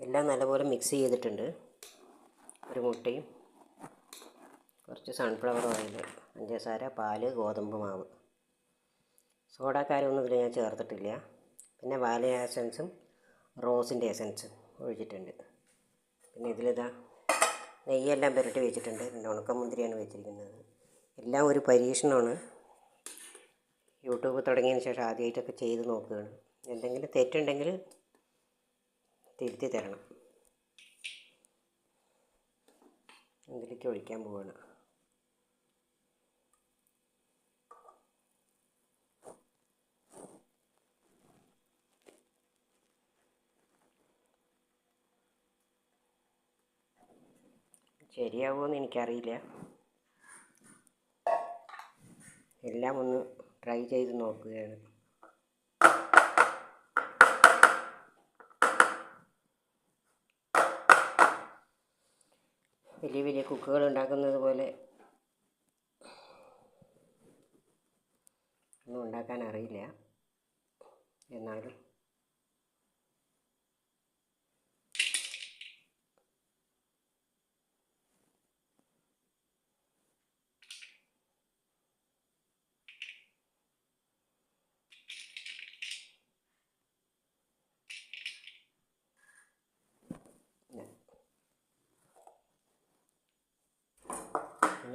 എല്ലാം നല്ലപോലെ മിക്സ് ചെയ്തിട്ടുണ്ട്. ഒരു മുട്ടയും കുറച്ച് സൺഫ്ലവർ ഓയിൽ, പഞ്ചസാര, പാല്, ഗോതമ്പ് മാവ്. സോഡാക്കാരമൊന്നും ഇതിൽ ഞാൻ ചേർത്തിട്ടില്ല. പിന്നെ വാനില എസൻസും റോസിൻ്റെ എസൻസും ഒഴിച്ചിട്ടുണ്ട്. പിന്നെ ഇതിലിതാ നെയ്യെല്ലാം പുരട്ടി വെച്ചിട്ടുണ്ട്. 2 ഉണക്കമുന്തിരിയാണ് വെച്ചിരിക്കുന്നത്. എല്ലാം ഒരു പരീക്ഷണമാണ്. യൂട്യൂബ് തുടങ്ങിയതിന് ശേഷം ആദ്യമായിട്ടൊക്കെ ചെയ്ത് നോക്കുകയാണ്. എന്തെങ്കിലും തെറ്റുണ്ടെങ്കിൽ തിരുത്തി തരണം. ഇതിലേക്ക് ഒഴിക്കാൻ പോവുകയാണ്. ശരിയാവുമെന്ന് എനിക്കറിയില്ല. എല്ലാം ഒന്ന് ട്രൈ ചെയ്ത് നോക്കുകയാണ്. വലിയ വലിയ കുക്കുകൾ ഉണ്ടാക്കുന്നത് പോലെ ഒന്നും ഉണ്ടാക്കാൻ അറിയില്ല. എന്നാലും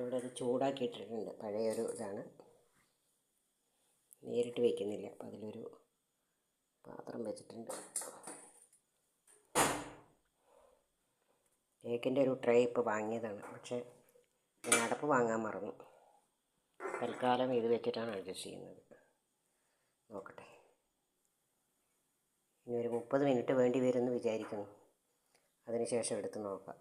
ഇവിടെ അത് ചൂടാക്കിയിട്ടിട്ടുണ്ട്. പഴയൊരു ഇതാണ്, നേരിട്ട് വയ്ക്കുന്നില്ല. അപ്പം അതിലൊരു പാത്രം വെച്ചിട്ടുണ്ട്. കേക്കിൻ്റെ ഒരു ട്രേ ഇപ്പോൾ വാങ്ങിയതാണ്, പക്ഷേ ഞാൻ അടപ്പ് വാങ്ങാൻ മറന്നു. തൽക്കാലം ഇത് വെച്ചിട്ടാണ് അഡ്ജസ്റ്റ് ചെയ്യുന്നത്. നോക്കട്ടെ, ഇനി ഒരു 30 മിനിറ്റ് വേണ്ടി വരുമെന്ന് വിചാരിക്കുന്നു. അതിന് ശേഷം എടുത്ത് നോക്കാം.